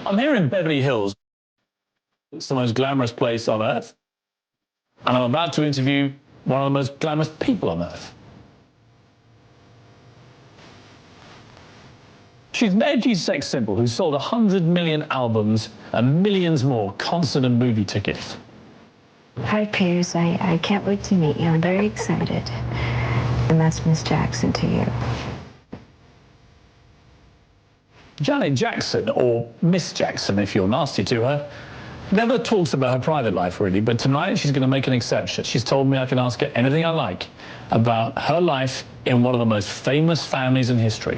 I'm here in Beverly Hills. It's the most glamorous place on earth. And I'm about to interview one of the most glamorous people on earth. She's an edgy sex symbol who sold 100 million albums and millions more concert and movie tickets. Hi, Piers. I can't wait to meet you. I'm very excited. And that's Miss Jackson to you. Janet Jackson, or Miss Jackson if you're nasty to her, never talks about her private life really, but tonight she's going to make an exception. She's told me I can ask her anything I like about her life in one of the most famous families in history.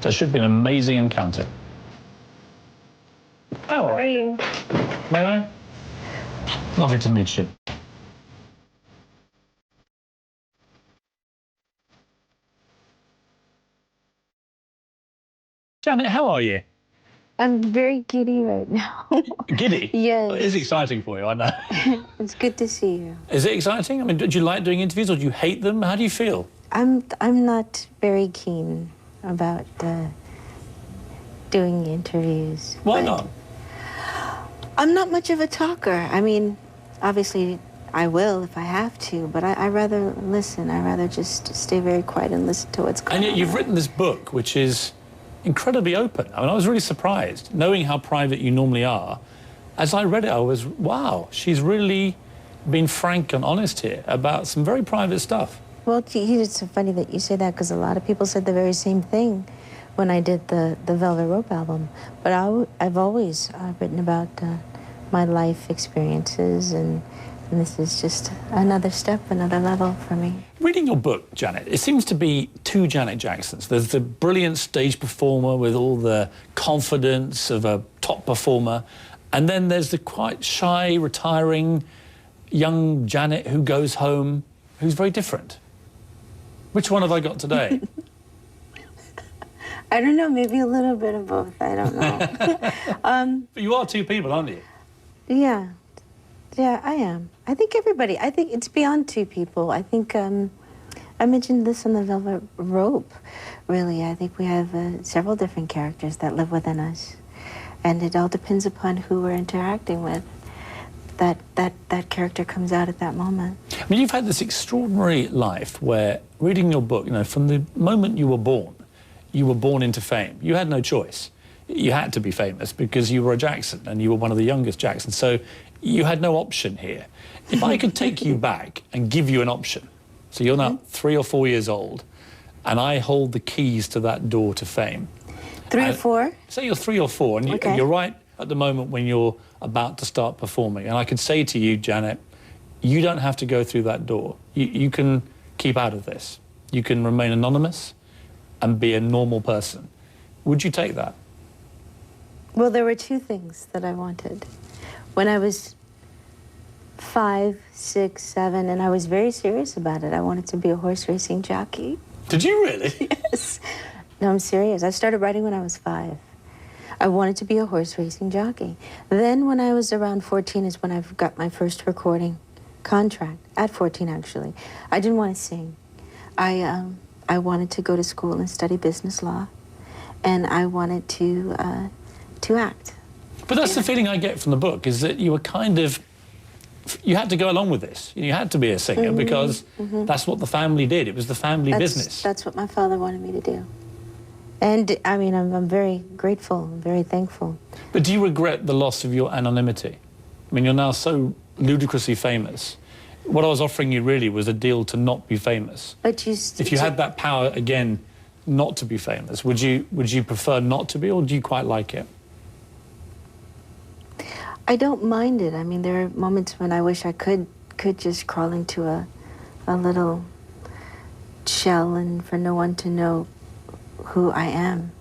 So it should be an amazing encounter. How are you? May I? Lovely to meet you. Janet, how are you? I'm very giddy right now. Giddy? Yes. It is exciting for you, I know. It's good to see you. Is it exciting? I mean, do you like doing interviews or do you hate them? How do you feel? I'm not very keen about doing interviews. Why not? I'm not much of a talker. I mean, obviously I will if I have to, but I rather listen. I rather just stay very quiet and listen to what's going on. And yet you've written this book, which is incredibly open. I mean, I was really surprised, knowing how private you normally are. As I read it, I was, wow, she's really been frank and honest here about some very private stuff. Well, it's so funny that you say that, because a lot of people said the very same thing when I did the Velvet Rope album. But I've always written about my life experiences, and this is just another step, another level for me. Reading your book, Janet, it seems to be two Janet Jacksons. There's the brilliant stage performer with all the confidence of a top performer, and then there's the quite shy, retiring young Janet who goes home, who's very different. Which one have I got today? I don't know, maybe a little bit of both, I don't know. But you are two people, aren't you? Yeah, I am. I think it's beyond two people. I think, I mentioned this on the Velvet Rope, really. I think we have several different characters that live within us. And it all depends upon who we're interacting with. That character comes out at that moment. I mean, you've had this extraordinary life where, reading your book, you know, from the moment you were born into fame. You had no choice. You had to be famous because you were a Jackson and you were one of the youngest Jacksons. So you had no option here. If I could take you back and give you an option, so you're now 3 or 4 years old, and I hold the keys to that door to fame. 3 or 4? Say you're 3 or 4, and Okay. you're right at the moment when you're about to start performing. And I could say to you, Janet, you don't have to go through that door. You can keep out of this. You can remain anonymous and be a normal person. Would you take that? Well, there were two things that I wanted. When I was 5, 6, 7, and I was very serious about it, I wanted to be a horse racing jockey. Did you really? Yes. No, I'm serious. I started writing when I was 5. I wanted to be a horse racing jockey. Then when I was around 14 is when I got my first recording contract, at 14 actually. I didn't want to sing. I wanted to go to school and study business law, and I wanted to act. But that's the feeling I get from the book, is that you were kind of, you had to go along with this. You had to be a singer because that's what the family did. It was the family business. That's what my father wanted me to do. And, I mean, I'm very grateful, I'm very thankful. But do you regret the loss of your anonymity? I mean, you're now so ludicrously famous. What I was offering you really was a deal to not be famous. But if you had that power again not to be famous, would you prefer not to be, or do you quite like it? I don't mind it. I mean, there are moments when I wish I could just crawl into a little shell and for no one to know who I am.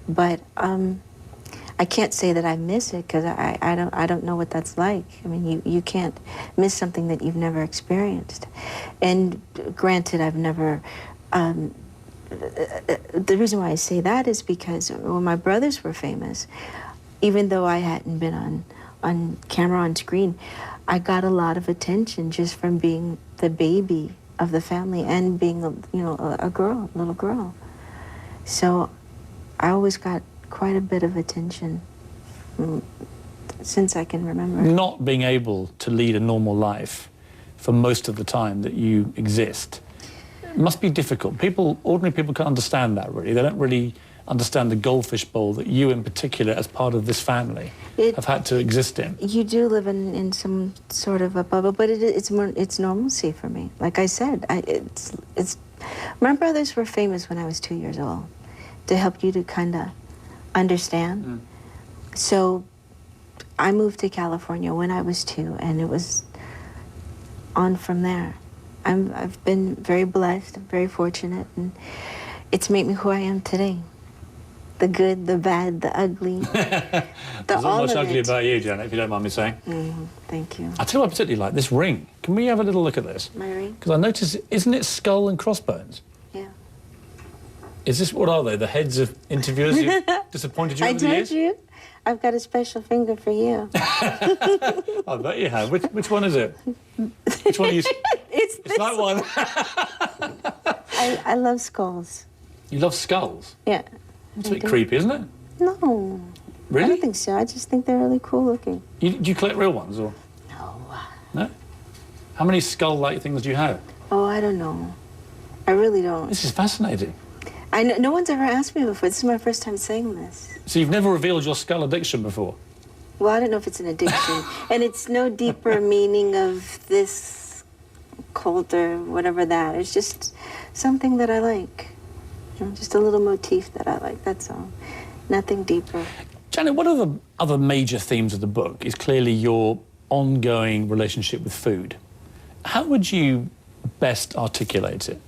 But I can't say that I miss it, because I don't know what that's like. I mean, you can't miss something that you've never experienced. And granted, I've never. The reason why I say that is because when my brothers were famous, even though I hadn't been on camera, on screen, I got a lot of attention just from being the baby of the family and being a girl, a little girl. So I always got quite a bit of attention. since I can remember. Not being able to lead a normal life for most of the time that you exist must be difficult. Ordinary people can't understand that, really. They don't really understand the goldfish bowl that you in particular, as part of this family, have had to exist in. You do live in some sort of a bubble, but it's normalcy for me. Like I said, my brothers were famous when I was 2 years old, to help you to kind of understand. So I moved to California when I was 2, and it was on from there. I've been very blessed, very fortunate, and it's made me who I am today. The good, the bad, the ugly. There's not much ugly about you, Janet, if you don't mind me saying. Thank you. I tell you what I particularly like, this ring. Can we have a little look at this? My ring? Because I noticed, isn't it skull and crossbones? Yeah. Is this, what are they, the heads of interviewers who disappointed you over the years? I told you, I've got a special finger for you. I bet you have. Which one is it? Which one are you? It's that one. I love skulls. You love skulls? Yeah. It's a bit creepy, isn't it? No. Really? I don't think so. I just think they're really cool looking. Do you collect real ones, or? No. No? How many skull-like things do you have? Oh, I don't know. I really don't. This is fascinating. I know, no one's ever asked me before. This is my first time saying this. So you've never revealed your skull addiction before? Well, I don't know if it's an addiction. And it's no deeper meaning of this cult or whatever that. It's just something that I like. You know, just a little motif that I like, that's all. Nothing deeper. Janet, one of the other major themes of the book is clearly your ongoing relationship with food. How would you best articulate it?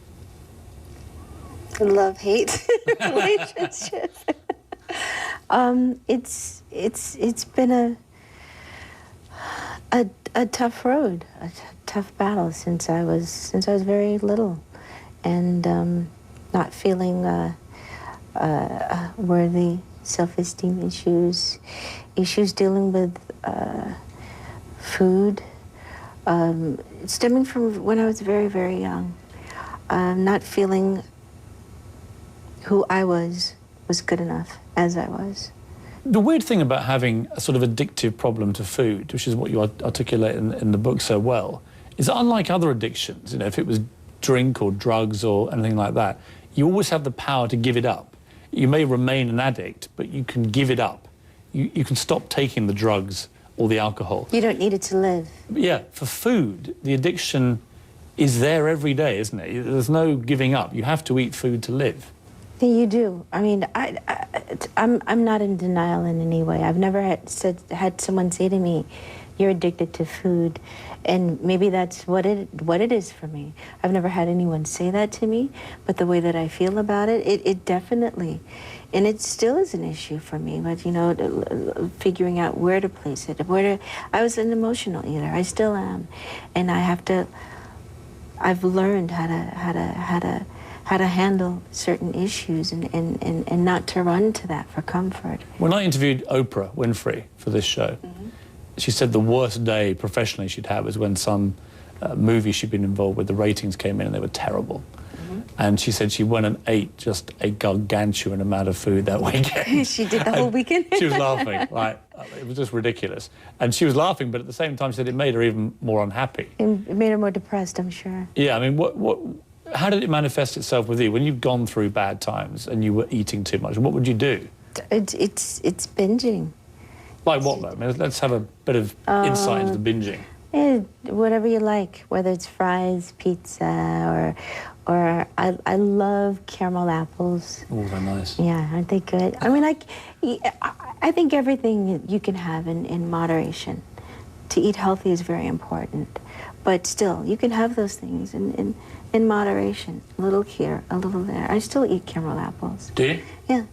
Love-hate relationship. It's been a tough road, a tough battle since I was very little, and not feeling worthy, self-esteem issues dealing with food, stemming from when I was very, very young, not feeling who I was good enough as I was. The weird thing about having a sort of addictive problem to food, which is what you articulate in the book so well, is that unlike other addictions, you know, if it was drink or drugs or anything like that, you always have the power to give it up. You may remain an addict, but you can give it up. You can stop taking the drugs or the alcohol. You don't need it to live. But yeah, for food, the addiction is there every day, isn't it? There's no giving up. You have to eat food to live. Yeah, you do. I mean, I'm not in denial in any way. I've never had someone say to me, "You're addicted to food," and maybe that's what it is for me. I've never had anyone say that to me, but the way that I feel about it definitely, and it still is an issue for me. But you know, figuring out where to place it, I was an emotional eater. I still am, and I've learned how to handle certain issues and not to run to that for comfort. When I interviewed Oprah Winfrey for this show, she said the worst day professionally she'd have was when some movie she'd been involved with, the ratings came in and they were terrible. And she said she went and ate just a gargantuan amount of food that weekend. She did the whole weekend? She was laughing, like, it was just ridiculous. And she was laughing, but at the same time she said it made her even more unhappy. It made her more depressed, I'm sure. Yeah, I mean, how did it manifest itself with you? When you've gone through bad times and you were eating too much, what would you do? It's binging. Like what, though? I mean, let's have a bit of insight into the binging. Whatever you like, whether it's fries, pizza, or I love caramel apples. Oh, they're nice. Yeah, aren't they good? I mean, I think everything you can have in moderation. To eat healthy is very important, but still, you can have those things in moderation. A little here, a little there. I still eat caramel apples. Do you? Yeah.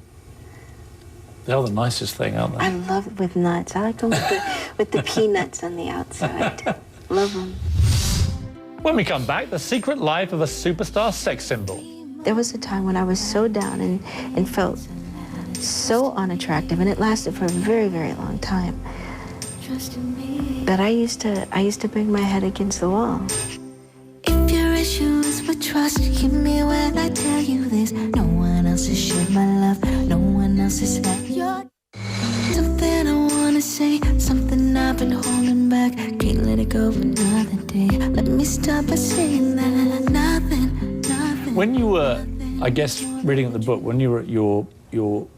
They're the nicest thing, aren't they? I love it with nuts. I like them with the peanuts on the outside. Love them. When we come back, the secret life of a superstar sex symbol. There was a time when I was so down and felt so unattractive, and it lasted for a very, very long time, that I used to bang my head against the wall. If your issue is with trust, hear me when I tell you this. No one else has shared my love. No one else has had your something I want. to say something I've been holding back. Can't let it go for another day. Let me start by saying that nothing. When you were, I guess, reading the book, when you were at your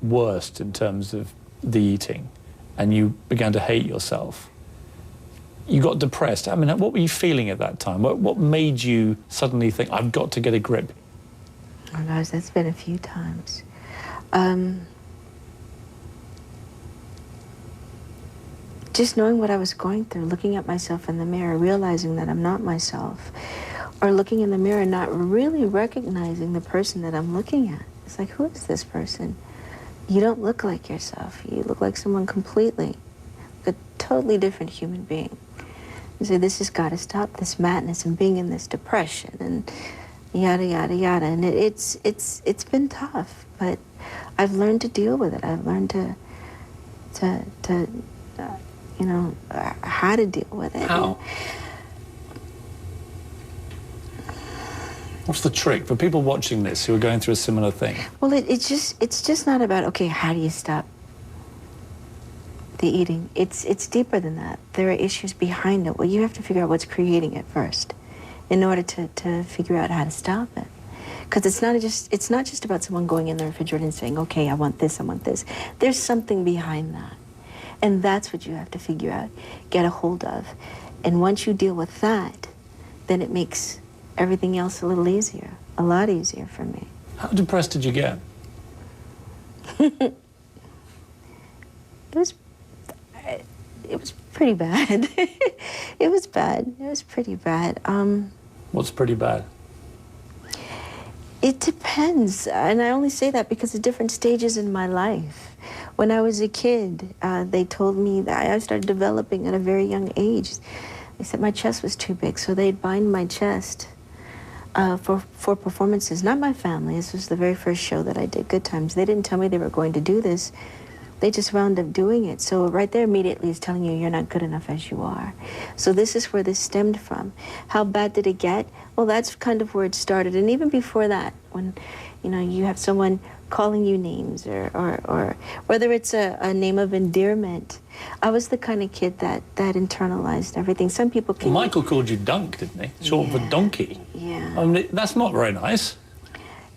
worst in terms of the eating, and you began to hate yourself, you got depressed. I mean, what were you feeling at that time? What made you suddenly think, I've got to get a grip? Oh gosh, that's been a few times. Just knowing what I was going through, looking at myself in the mirror, realizing that I'm not myself, or looking in the mirror and not really recognizing the person that I'm looking at. It's like, who is this person? You don't look like yourself. You look like someone completely, a totally different human being. You say, this has got to stop, this madness and being in this depression and yada, yada, yada. And it's been tough, but I've learned to deal with it. I've learned to you know, how to deal with it. How? What's the trick for people watching this who are going through a similar thing? Well, it's just not about, okay, how do you stop the eating? It's deeper than that. There are issues behind it. Well, you have to figure out what's creating it first in order to figure out how to stop it. Because it's not just about someone going in the refrigerator and saying, okay, I want this, I want this. There's something behind that. And that's what you have to figure out, get a hold of. And once you deal with that, then it makes everything else a little easier, a lot easier for me. How depressed did you get? It was pretty bad. It was bad. It was pretty bad. What's pretty bad? It depends, and I only say that because of different stages in my life. When I was a kid, they told me that I started developing at a very young age. They said my chest was too big, so they'd bind my chest for performances. Not my family. This was the very first show that I did, Good Times. They didn't tell me they were going to do this. They just wound up doing it. So right there immediately is telling you you're not good enough as you are. So this is where this stemmed from. How bad did it get? Well, that's kind of where it started. And even before that, when you have someone calling you names or whether it's a name of endearment. I was the kind of kid that internalized everything. Some people can... Well, Michael called you Dunk, didn't he? Short for donkey. Yeah. I mean, that's not very nice.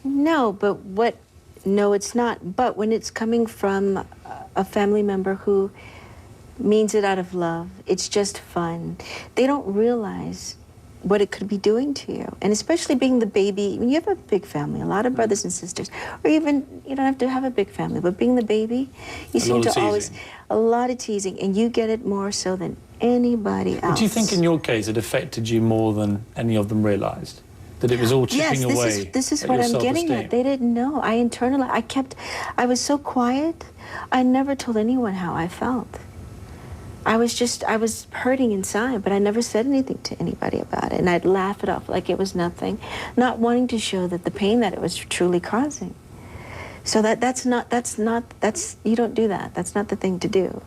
No, but no, it's not. But when it's coming from a family member who means it out of love, it's just fun, they don't realize what it could be doing to you. And especially being the baby, when you have a big family, a lot of brothers and sisters, or even, you don't have to have a big family, but being the baby, you seem to always, a lot of teasing, and you get it more so than anybody else. But do you think in your case it affected you more than any of them realized? That it was all chipping away? Yes, this is what I'm getting at. They didn't know. I internalized, I was so quiet, I never told anyone how I felt. I was hurting inside, but I never said anything to anybody about it. And I'd laugh it off like it was nothing, not wanting to show that the pain that it was truly causing. So that's you don't do that. That's not the thing to do.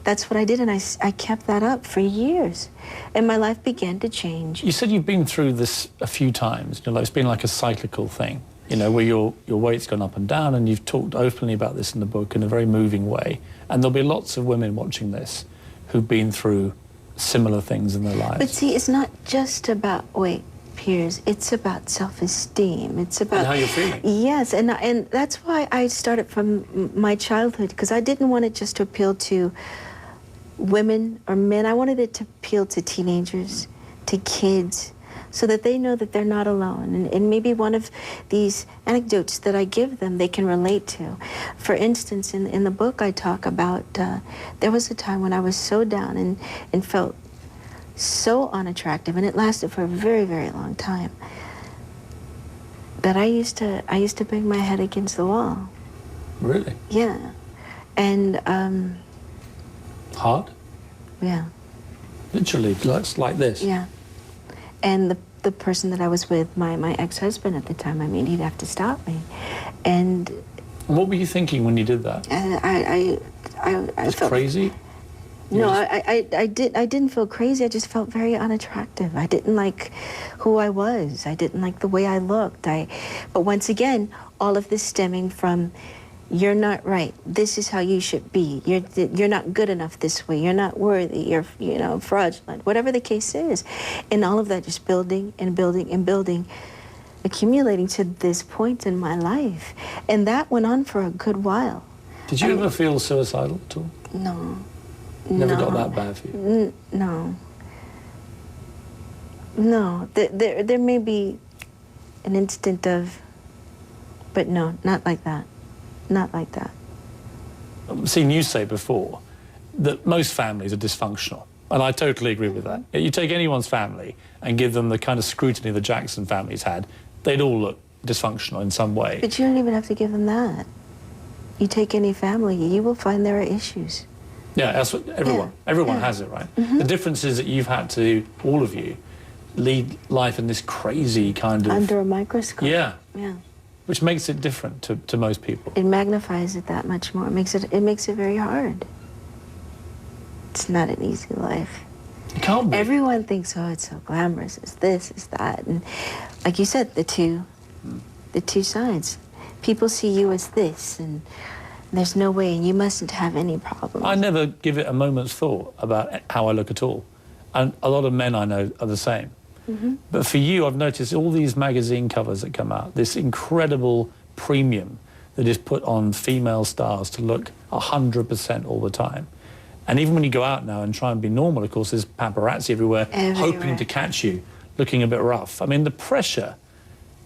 That's what I did, and I kept that up for years. And my life began to change. You said you've been through this a few times. It's been like a cyclical thing, where your weight's gone up and down, and you've talked openly about this in the book in a very moving way. And there'll be lots of women watching this who've been through similar things in their lives. But see, it's not just about weight, Piers. It's about self-esteem. It's about... And how you're feeling. Yes, and that's why I started from my childhood, because I didn't want it just to appeal to women or men. I wanted it to appeal to teenagers, to kids, so that they know that they're not alone. And maybe one of these anecdotes that I give them, they can relate to. For instance, in the book I talk about, there was a time when I was so down and felt so unattractive, and it lasted for a very, very long time, that I used to bang my head against the wall. Really? Yeah. And, hard? yeah. Literally, like this? Yeah. And the person that I was with, my ex-husband at the time, he'd have to stop me. And what were you thinking when you did that? I felt crazy? No, I didn't feel crazy. I just felt very unattractive. I didn't like who I was. I didn't like the way I looked. But once again, all of this stemming from, you're not right. This is how you should be. You're not good enough this way. You're not worthy. You're, you know, fraudulent. Whatever the case is. And all of that just building and building and building, accumulating to this point in my life. And that went on for a good while. Did you ever feel suicidal at all? No. Never No. got that bad for you? No. No. There may be an instant of, but no, not like that. Not like that. I've seen you say before that most families are dysfunctional, and I totally agree with that. You take anyone's family and give them the kind of scrutiny the Jackson families had, they'd all look dysfunctional in some way. But you don't even have to give them that. You take any family, you will find there are issues. Yeah, that's what everyone has it, right? The difference is that you've had to, all of you, lead life in this crazy kind of... Under a microscope. Yeah. Yeah. Which makes it different to most people. It magnifies it that much more. It makes it very hard. It's not an easy life. It can't be. Everyone thinks, oh, it's so glamorous, it's this, it's that. And like you said, the two sides. People see you as this, and there's no way, and you mustn't have any problems. I never give it a moment's thought about how I look at all. And a lot of men I know are the same. But for you, I've noticed all these magazine covers that come out, this incredible premium that is put on female stars to look 100% all the time. And even when you go out now and try and be normal, of course, there's paparazzi everywhere, hoping to catch you looking a bit rough. I mean, the pressure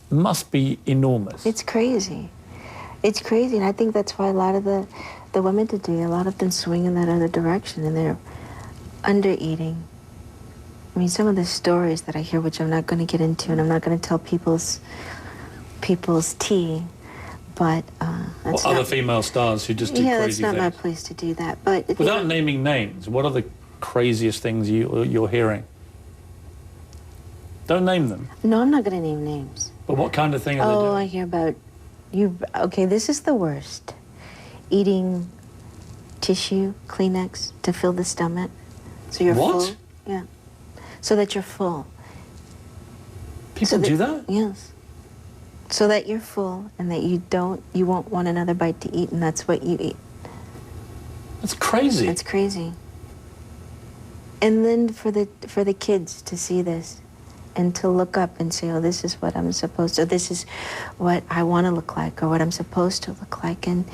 must be enormous. It's crazy. It's crazy, and I think that's why a lot of the women today, a lot of them swing in that other direction, and they're under-eating. I mean, some of the stories that I hear, which I'm not going to get into, and I'm not going to tell people's tea, but that's other female stars who just do crazy things. Yeah, that's not my place to do that. But without naming names, what are the craziest things you're hearing? Don't name them. No, I'm not going to name names. But what kind of thing are they doing? Oh, I hear about you. Okay, this is the worst. Eating tissue, Kleenex, to fill the stomach, so you're full. Yeah. So that you're full. People do that? Yes. So that you're full and that you won't want another bite to eat, and that's what you eat. That's crazy. That's crazy. And then for the kids to see this and to look up and say, oh, this is what I'm supposed to, this is what I want to look like, or what I'm supposed to look like, and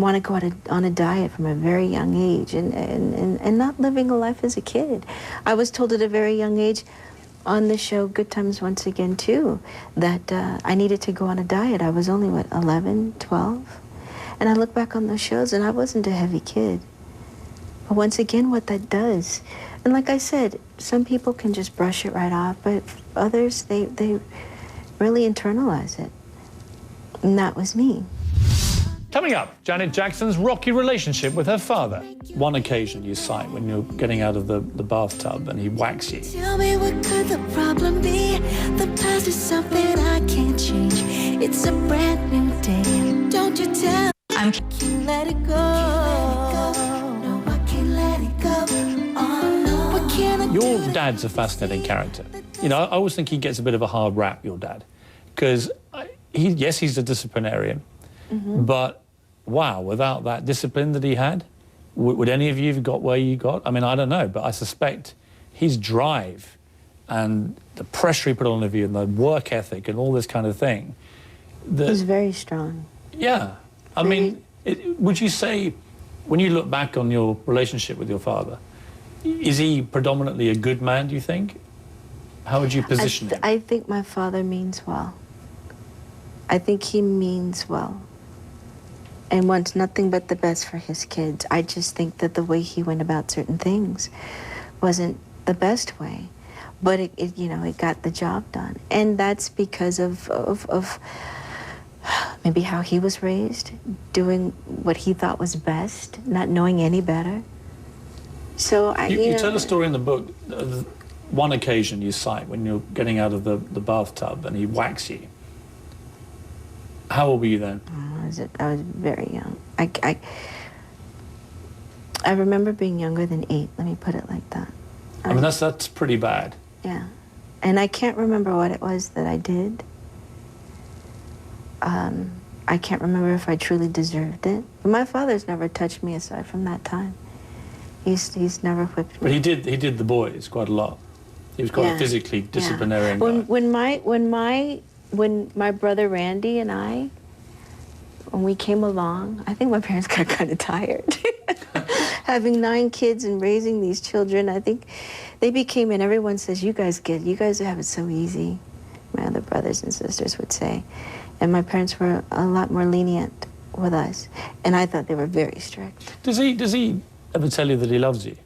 want to go on a diet from a very young age, and not living a life as a kid. I was told at a very young age on the show Good Times Once Again too, that I needed to go on a diet. I was only, 11, 12? And I look back on those shows and I wasn't a heavy kid. But once again, what that does, and like I said, some people can just brush it right off, but others, they really internalize it. And that was me. Coming up, Janet Jackson's rocky relationship with her father. One occasion you cite when you're getting out of the bathtub and he whacks you. Tell me, what could the problem be? The past is something I can't change. It's a brand new day. Don't you tell me I can't let it go. No, I can't let it go. Oh, no. What can I do? Your dad's a fascinating character. You know, I always think he gets a bit of a hard rap, your dad, because yes, he's a disciplinarian, but wow, without that discipline that he had, would any of you have got where you got? I mean, I don't know, but I suspect his drive and the pressure he put on you and the work ethic and all this kind of thing. He's very strong. Yeah. I mean, would you say, when you look back on your relationship with your father, is he predominantly a good man, do you think? How would you position him? I think my father means well. I think he means well and wants nothing but the best for his kids. I just think that the way he went about certain things wasn't the best way, but it got the job done. And that's because of maybe how he was raised, doing what he thought was best, not knowing any better. So you tell a story in the book, one occasion you cite when you're getting out of the bathtub and he whacks you. How old were you then? I was very young. I remember being younger than 8, let me put it like that. I mean, that's pretty bad. Yeah. And I can't remember what it was that I did. I can't remember if I truly deserved it. But my father's never touched me aside from that time. He's never whipped me. But he did the boys quite a lot. He was quite a physically disciplinarian guy. When my brother Randy and I, when we came along, I think my parents got kind of tired. Having 9 kids and raising these children, I think they became, and everyone says, you guys have it so easy, my other brothers and sisters would say. And my parents were a lot more lenient with us. And I thought they were very strict. Does he ever tell you that he loves you?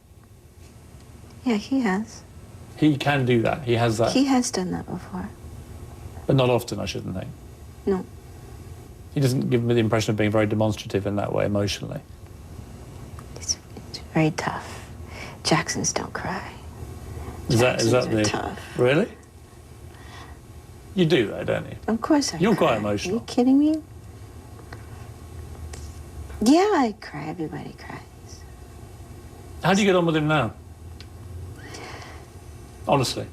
Yeah, he has. He can do that. He has that. He has done that before. But not often, I shouldn't think. No. He doesn't give me the impression of being very demonstrative in that way emotionally. It's very tough. Jacksons don't cry. Is that the tough. Really? You do though, don't you? Of course I You're cry. quite emotional. Are you kidding me? Yeah, I cry. Everybody cries. How do you get on with him now? Honestly.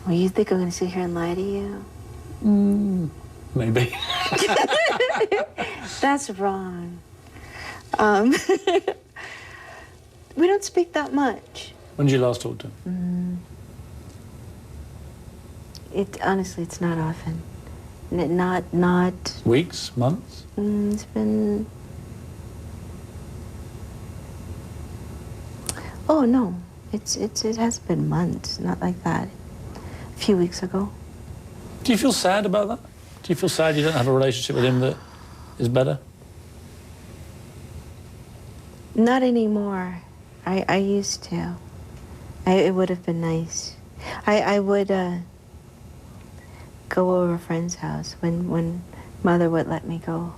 Well, you think I'm going to sit here and lie to you? Maybe. That's wrong. We don't speak that much. When did you last talk to him? Honestly, it's not often. Not. Weeks? Months? It's been. Oh no, it has been months. Not like that. A few weeks ago. Do you feel sad about that? Do you feel sad you don't have a relationship with him that is better? Not anymore. I used to. It would have been nice. I would go over a friend's house when Mother would let me go.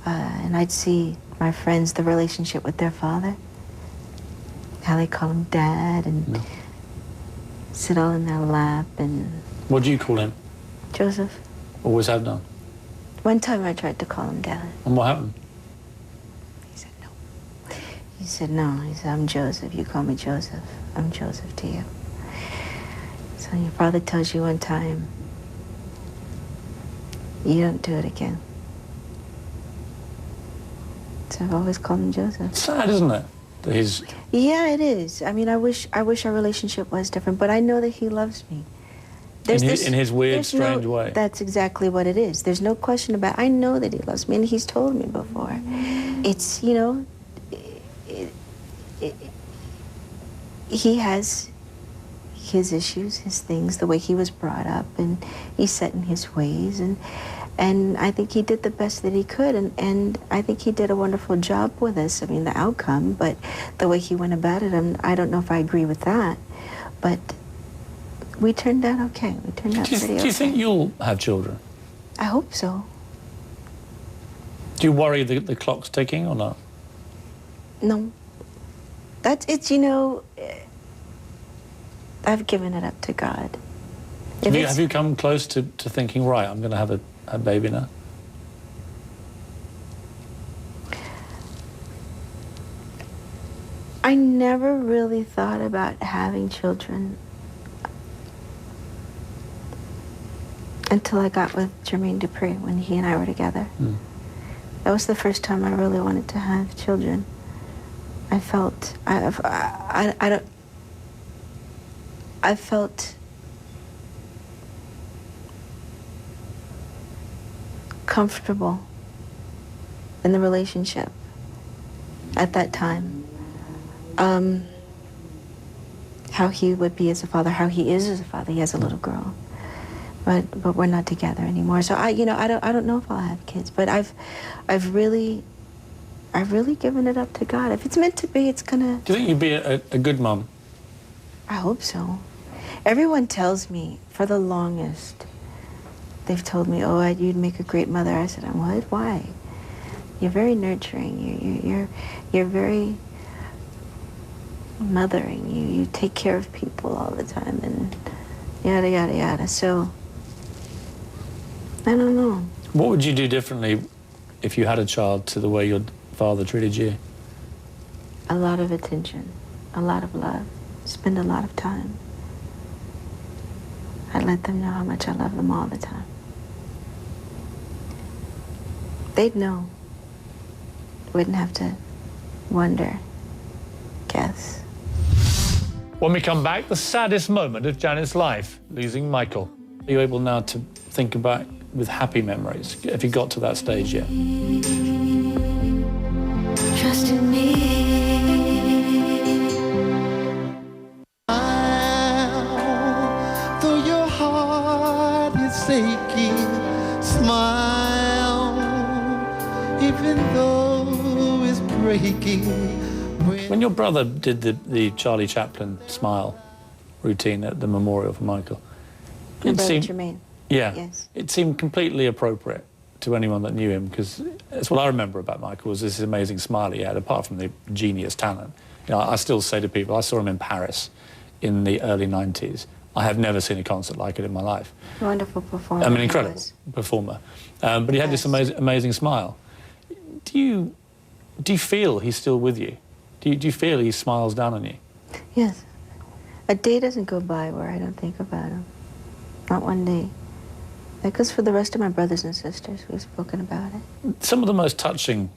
And I'd see my friends, the relationship with their father. How they call him Dad and sit all in their lap and... What do you call him? Joseph. Always have done. One time I tried to call him Dad. And what happened? He said no. He said no. He said, I'm Joseph. You call me Joseph. I'm Joseph to you. So your father tells you one time, you don't do it again. So I've always called him Joseph. It's sad, isn't it? That he's... Yeah, it is. I mean, I wish our relationship was different, but I know that he loves me. In his weird, strange way. That's exactly what it is. There's no question about it. I know that he loves me, and he's told me before. It's, you know, he has his issues, his things, the way he was brought up, and he's set in his ways, and I think he did the best that he could, and I think he did a wonderful job with us. I mean, the outcome, but the way he went about it, I don't know if I agree with that, but we turned out okay. We turned out pretty okay. Do you think you'll have children? I hope so. Do you worry the clock's ticking or not? No. It's, you know, I've given it up to God. Have you come close to thinking, right, I'm going to have a baby now? I never really thought about having children until I got with Jermaine Dupri when he and I were together. That was the first time I really wanted to have children. I felt comfortable in the relationship at that time. How he would be as a father, how he is as a father. He has a little girl, but we're not together anymore. So I don't know if I'll have kids, but I've really given it up to God. If it's meant to be, it's gonna. Do you think you'd be a good mom? I hope so. Everyone tells me for the longest. They've told me, "Oh, you'd make a great mother." I said, "I'm what? Why? You're very nurturing. You're very mothering. You take care of people all the time, and yada yada yada." So I don't know. What would you do differently if you had a child to the way your father treated you? A lot of attention, a lot of love, spend a lot of time. I'd let them know how much I love them all the time. they'd know. Wouldn't have to wonder, guess. When we come back, the saddest moment of Janet's life, losing Michael. Are you able now to think about with happy memories? Have you got to that stage yet? Trust in me. Though your heart is aching, smile, even though it's breaking. When your brother did the Charlie Chaplin smile routine at the memorial for Michael, My it brother seemed, Jermaine. yeah, Yes. it seemed completely appropriate to anyone that knew him, because that's what I remember about Michael, was this amazing smile he had, apart from the genius talent. You know, I still say to people, I saw him in Paris in the early 90s. I have never seen a concert like it in my life. Wonderful performer. I mean, he incredible was. performer. But he had this amazing smile. Do you feel he's still with you? Do you feel he smiles down on you? Yes. A day doesn't go by where I don't think about him. Not one day. That goes for the rest of my brothers and sisters. We've spoken about it. Some of the most touching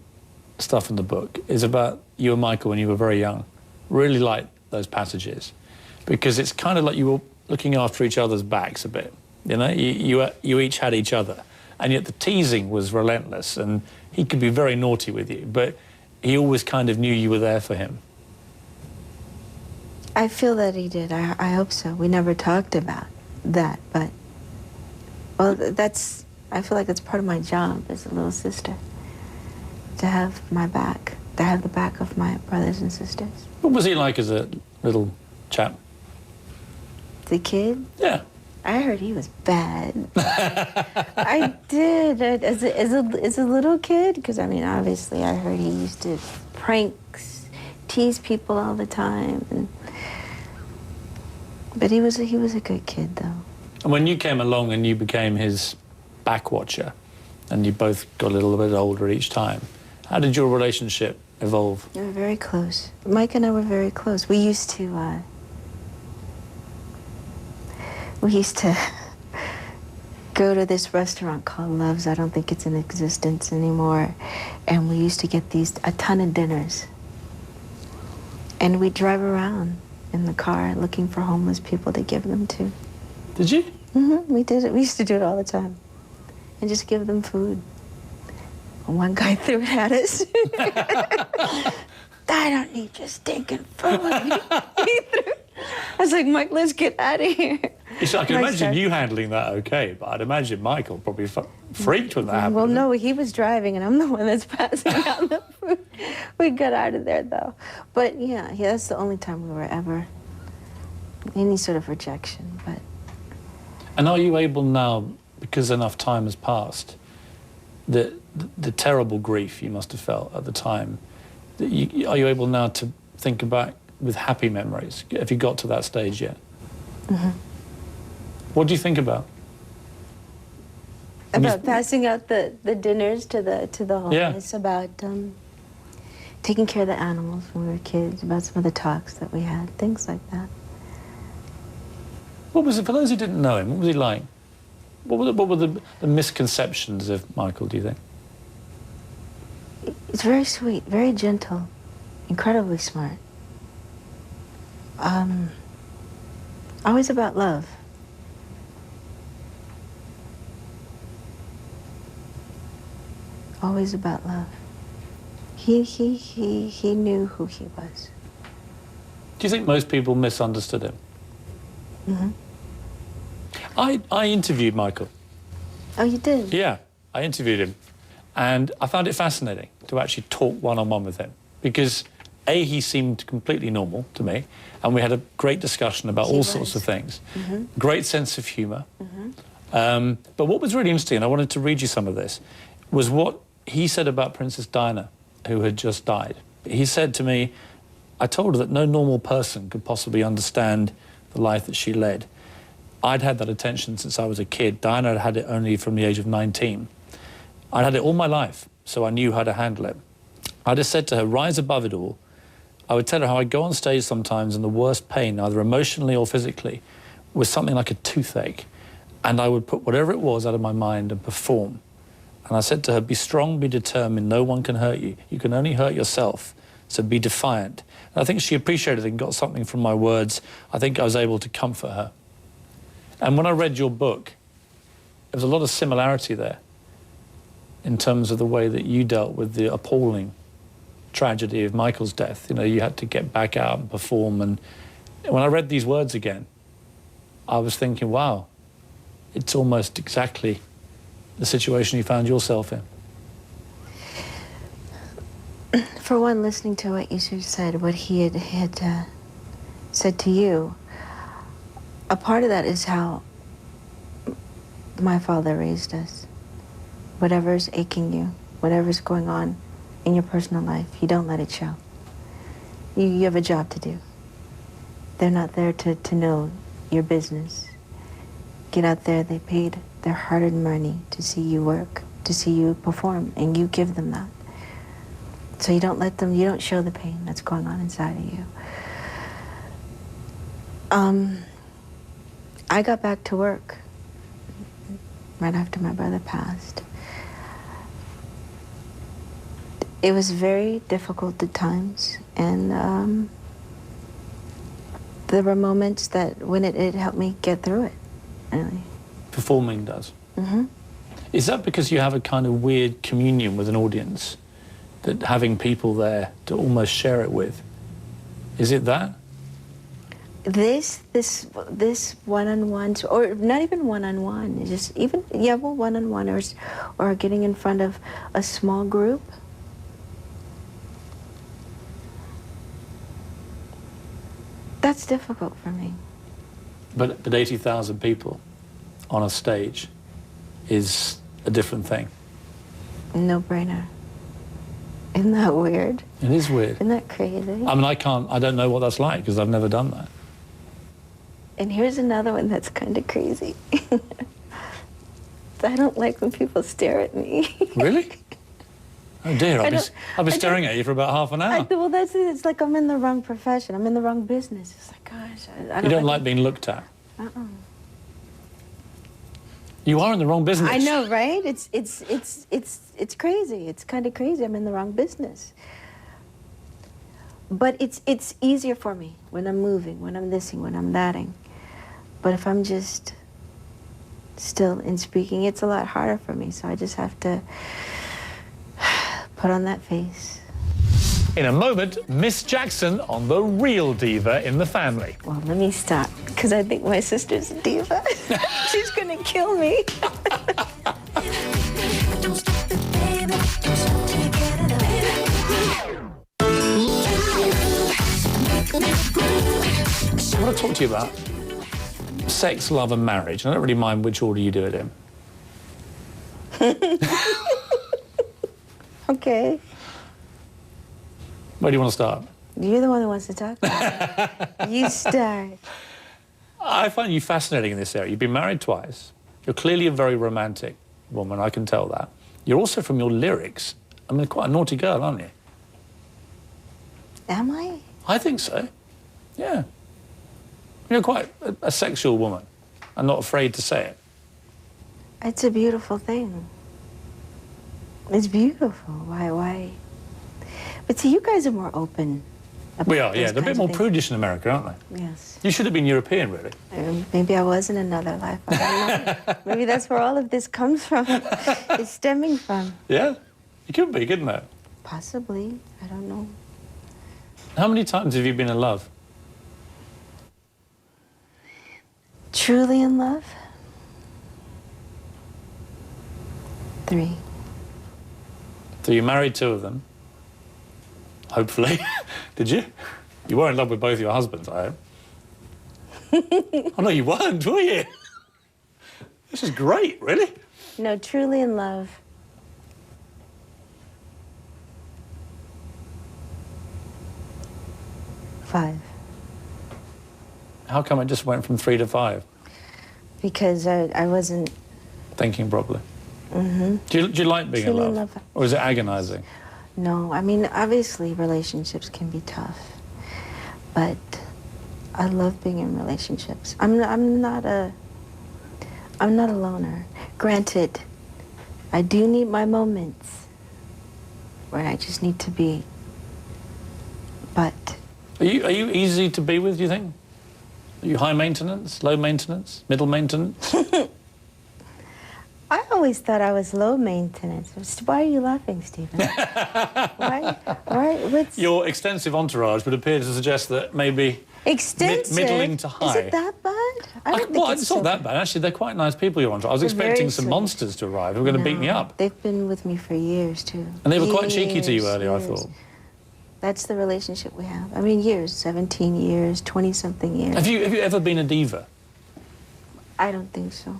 stuff in the book is about you and Michael when you were very young. Really like those passages, because it's kind of like you were looking after each other's backs a bit. You know, you each had each other, and yet the teasing was relentless, and he could be very naughty with you, but he always kind of knew you were there for him. I feel that he did. I hope so. We never talked about that, but, well, I feel like that's part of my job as a little sister, to have my back, to have the back of my brothers and sisters. What was he like as a little chap? The kid? Yeah. I heard he was bad. I did, as a little kid, because, I mean, obviously I heard he used to pranks, tease people all the time, but he was a good kid, though. And when you came along and you became his back watcher, and you both got a little bit older each time, how did your relationship evolve? We were very close. Mike and I were very close. We used to go to this restaurant called Love's. I don't think it's in existence anymore. And we used to get a ton of dinners. And we'd drive around in the car looking for homeless people to give them to. Did you? Mm-hmm, we did it. We used to do it all the time. And just give them food. And one guy threw it at us. I don't need your stinking food. He threw. I was like, Mike, let's get out of here. I can imagine you handling that okay, but I'd imagine Michael probably freaked when that happened. Well, no, he was driving, and I'm the one that's passing out the food. We got out of there, though. But, yeah, that's the only time we were ever any sort of rejection. But. And are you able now, because enough time has passed, the terrible grief you must have felt at the time, are you able now to think about with happy memories? Have you got to that stage yet? Mm-hmm. What do you think about? About passing out the dinners to the homeless, Yeah. about taking care of the animals when we were kids, about some of the talks that we had, things like that. What was it, for those who didn't know him, what was he like? What were the misconceptions of Michael, do you think? He's very sweet, very gentle, incredibly smart. Always about love. Always about love. He knew who he was. Do you think most people misunderstood him? Mm-hmm. I interviewed Michael. Oh, you did? Yeah, I interviewed him. And I found it fascinating to actually talk one-on-one with him, because A, he seemed completely normal to me, and we had a great discussion about all sorts of things. Mm-hmm. Great sense of humour. Mm-hmm. But what was really interesting, and I wanted to read you some of this, was what he said about Princess Diana, who had just died. He said to me, I told her that no normal person could possibly understand the life that she led. I'd had that attention since I was a kid. Diana had had it only from the age of 19. I'd had it all my life, so I knew how to handle it. I just said to her, rise above it all. I would tell her how I'd go on stage sometimes in the worst pain, either emotionally or physically, with something like a toothache, and I would put whatever it was out of my mind and perform. And I said to her, be strong, be determined, no one can hurt you. You can only hurt yourself, so be defiant. And I think she appreciated it and got something from my words. I think I was able to comfort her. And when I read your book, there was a lot of similarity there in terms of the way that you dealt with the appalling tragedy of Michael's death. You know, you had to get back out and perform. And when I read these words again, I was thinking, wow, it's almost exactly the situation you found yourself in. For one, listening to what you said, what he had said to you, a part of that is how my father raised us. Whatever's aching you, whatever's going on in your personal life, you don't let it show. You have a job to do. They're not there to know your business. Get out there, they paid their hard-earned money to see you work, to see you perform, and you give them that. So you don't let them, you don't show the pain that's going on inside of you. I got back to work right after my brother passed. It was very difficult at times, and there were moments that when it helped me get through it, really. Performing does. Mm-hmm. Is that because you have a kind of weird communion with an audience, that having people there to almost share it with? Is it that? This one-on-one, or not even one-on-one, just even, yeah, well, one-on-one, or getting in front of a small group. That's difficult for me. But 80,000 people on a stage is a different thing. No brainer. Isn't that weird? It is weird. Isn't that crazy? I mean, I don't know what that's like because I've never done that. And here's another one that's kind of crazy. I don't like when people stare at me. Really? Oh dear, I've been staring at you for about half an hour. Well, it's like I'm in the wrong profession. I'm in the wrong business. It's like, gosh, I You don't like being looked at? Uh-uh. You are in the wrong business. I know, right? It's crazy. It's kind of crazy. I'm in the wrong business. But it's easier for me when I'm moving, when I'm thising, when I'm thatting. But if I'm just still in speaking, it's a lot harder for me. So I just have to put on that face. In a moment, Miss Jackson on the real diva in the family. Well, let me stop, because I think my sister's a diva. She's gonna kill me. I want to talk to you about sex, love and marriage. I don't really mind which order you do it in. Okay. Where do you want to start? You're the one that wants to talk about it. You start. I find you fascinating in this area. You've been married twice. You're clearly a very romantic woman, I can tell that. You're also, from your lyrics, I mean, quite a naughty girl, aren't you? Am I? I think so. Yeah. You're quite a sexual woman. I'm not afraid to say it. It's a beautiful thing. It's beautiful. Why? But see, you guys are more open. We are, yeah. They're a bit more prudish in America, aren't they? Yes. You should have been European, really. Maybe I was in another life. I don't know. Maybe that's where all of this comes from. It's stemming from. Yeah? You could be, couldn't it? Possibly. I don't know. How many times have you been in love? Truly in love? 3. So you married 2 of them. Hopefully. Did you? You were in love with both your husbands, I hope. Oh, no, you weren't, were you? This is great, really. No, truly in love. 5. How come it just went from 3 to 5? Because I wasn't... Thinking properly. Mm-hmm. Do you like being Truly in love? in love. Or is it agonizing? No, I mean, obviously relationships can be tough, but I love being in relationships. I'm not a loner. Granted, I do need my moments where I just need to be. But Are you easy to be with, do you think? Are you high maintenance, low maintenance, middle maintenance? I always thought I was low maintenance. Why are you laughing, Stephen? Why? What's Your extensive entourage would appear to suggest that maybe extensive? middling to high. Is it that bad? I don't think it's not that bad. Actually, they're quite nice people, your entourage. I was They're expecting very some sweet. monsters to arrive who were going to beat me up. They've been with me for years, too. And they were quite cheeky to you Years, earlier, I years. thought. That's the relationship we have. I mean, years, 17 years, 20-something years. Have you ever been a diva? I don't think so.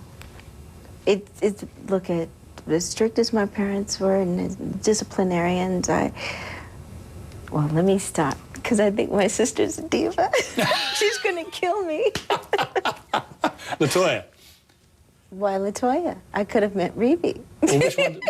It's look at as strict as my parents were and as disciplinarians. Well, let me stop because I think my sister's a diva. She's gonna kill me. LaToya. Why Latoya? I could have met Reeve. Well,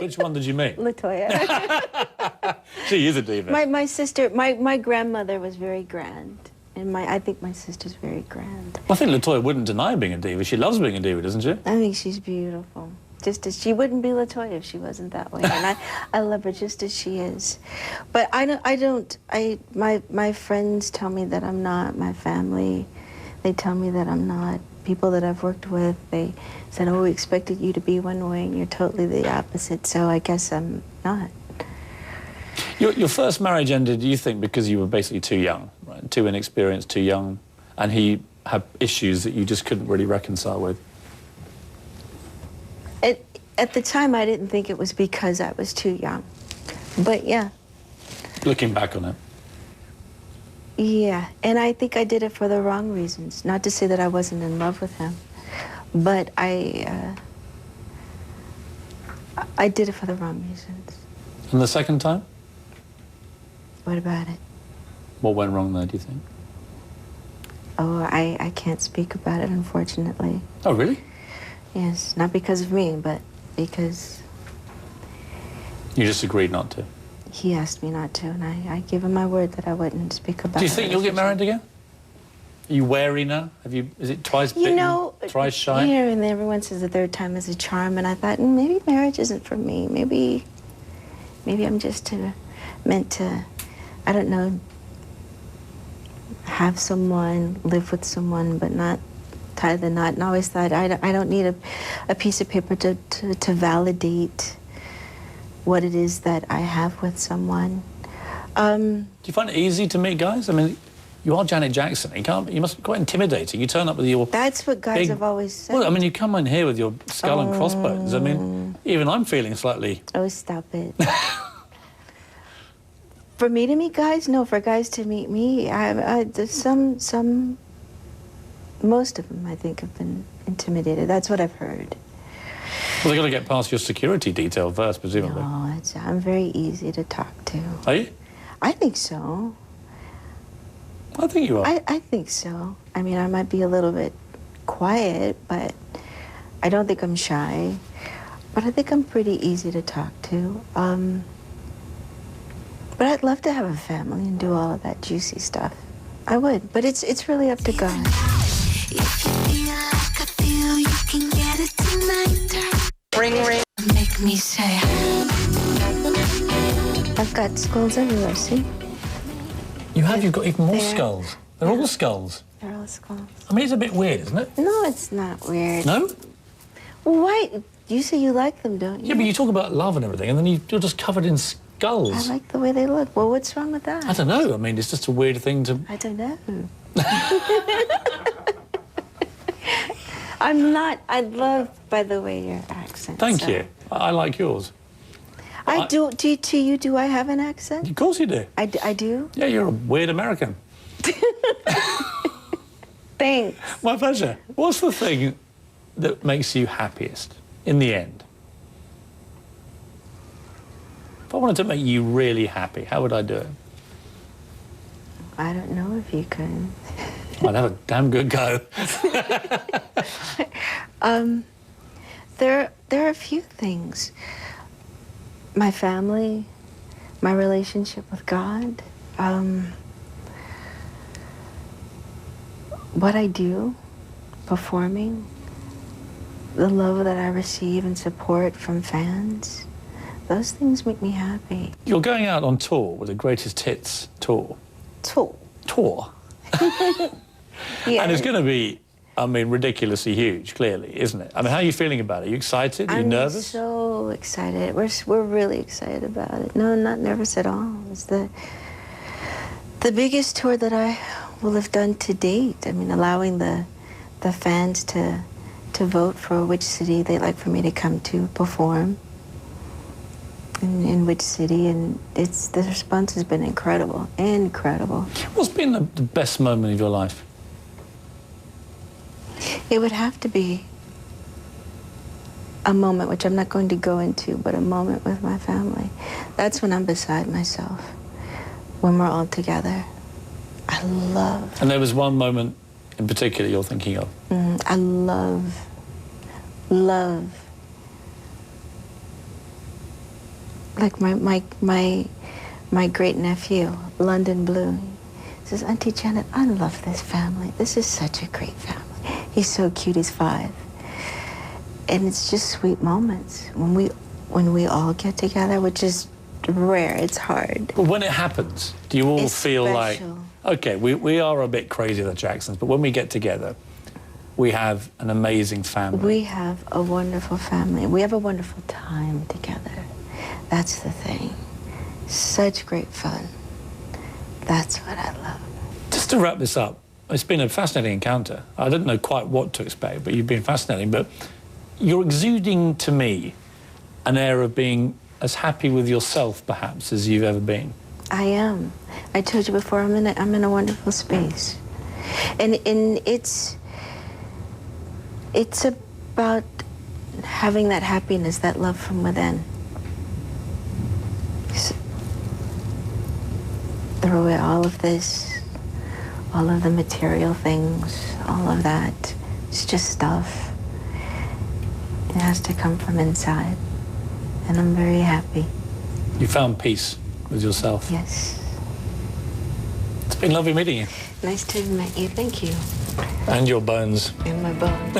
which one did you meet? Latoya. She is a diva. my sister, my grandmother was very grand, and I think my sister's very grand. I think LaToya wouldn't deny being a diva. She loves being a diva, doesn't she? I think she's beautiful. Just as she wouldn't be Latoya if she wasn't that way, and I love her just as she is. But my friends tell me that I'm not. My family, they tell me that I'm not. People that I've worked with, they said, "Oh, we expected you to be one way, and you're totally the opposite." So I guess I'm not. Your first marriage ended, you think, because you were basically too young, right? Too inexperienced, too young, and he had issues that you just couldn't really reconcile with. At the time, I didn't think it was because I was too young. But yeah. Looking back on it. Yeah, and I think I did it for the wrong reasons. Not to say that I wasn't in love with him, but I did it for the wrong reasons. And the second time? What about it? What went wrong there, do you think? Oh, I can't speak about it, unfortunately. Oh, really? Yes, not because of me, but because You just agreed not to. he asked me not to, and I gave him my word that I wouldn't speak about it. Do you think you'll get married again? Are you wary now? Is it twice bitten, thrice shy? You know, and everyone says the third time is a charm, and I thought, maybe marriage isn't for me. Maybe I'm just meant to, I don't know, have someone, live with someone, but not tie the knot. And I always thought, I don't need a piece of paper to validate what it is that I have with someone. Do you find it easy to meet guys? I mean, you are Janet Jackson. You must be quite intimidating. You turn up with your... That's what guys have always said. Well, I mean, you come in here with your skull and crossbones. I mean, even I'm feeling slightly... Oh, stop it. For me to meet guys? No, for guys to meet me, there's most of them, I think, have been intimidated. That's what I've heard. Well, they've got to get past your security detail first, presumably. No, I'm very easy to talk to. Are you? I think so. I think you are. I think so. I mean, I might be a little bit quiet, but I don't think I'm shy. But I think I'm pretty easy to talk to. But I'd love to have a family and do all of that juicy stuff. I would, but it's really up to God. If you feel like I feel, you can get it tonight. Ring, ring. Make me say. I've got skulls everywhere, see? You have? You've got even more There. skulls. They're all skulls. They're all skulls. I mean, it's a bit weird, isn't it? No, it's not weird. No? Why? You say you like them, don't you? Yeah, but you talk about love and everything, and then you're just covered in skulls. I like the way they look. Well, what's wrong with that? I don't know. I mean, it's just a weird thing to... I don't know. I'm not. I love, by the way, your accent. Thank so. you. I like yours. I do. To you, do I have an accent? Of course you do. I do? Yeah, you're a weird American. Thanks. My pleasure. What's the thing that makes you happiest in the end? If I wanted to make you really happy, how would I do it? I don't know if you could. I'd have a damn good go. There are a few things. My family, my relationship with God, what I do, performing, the love that I receive and support from fans, those things make me happy. You're going out on tour with the Greatest Hits tour. Tour. Yeah. And it's going to be, I mean, ridiculously huge, clearly, isn't it? I mean, how are you feeling about it? Are you excited? Are you nervous? I'm so excited. We're really excited about it. No, not nervous at all. It's the biggest tour that I will have done to date. I mean, allowing the fans to vote for which city they'd like for me to come to perform, in which city, and the response has been incredible. What's been the best moment of your life? It would have to be a moment, which I'm not going to go into, but a moment with my family. That's when I'm beside myself, when we're all together. I love. And there was one moment in particular you're thinking of? I love like my great nephew, London Blue, says, Auntie Janet, I love this family. This is such a great family. He's so cute, he's 5. And it's just sweet moments when we all get together, which is rare, it's hard. But when it happens, do you all It's feel special. like, okay, we are a bit crazy, the Jacksons, but when we get together, we have an amazing family. We have a wonderful family. We have a wonderful time together. That's the thing. Such great fun. That's what I love. Just to wrap this up, it's been a fascinating encounter. I didn't know quite what to expect, but you've been fascinating. But you're exuding to me an air of being as happy with yourself, perhaps, as you've ever been. I am. I told you before, I'm in a wonderful space. And it's about having that happiness, that love from within. Throw away all of this, all of the material things, all of that. It's just stuff. It has to come from inside. And I'm very happy. You found peace with yourself. Yes. It's been lovely meeting you. Nice to have met you. Thank you. And your bones. And my bones.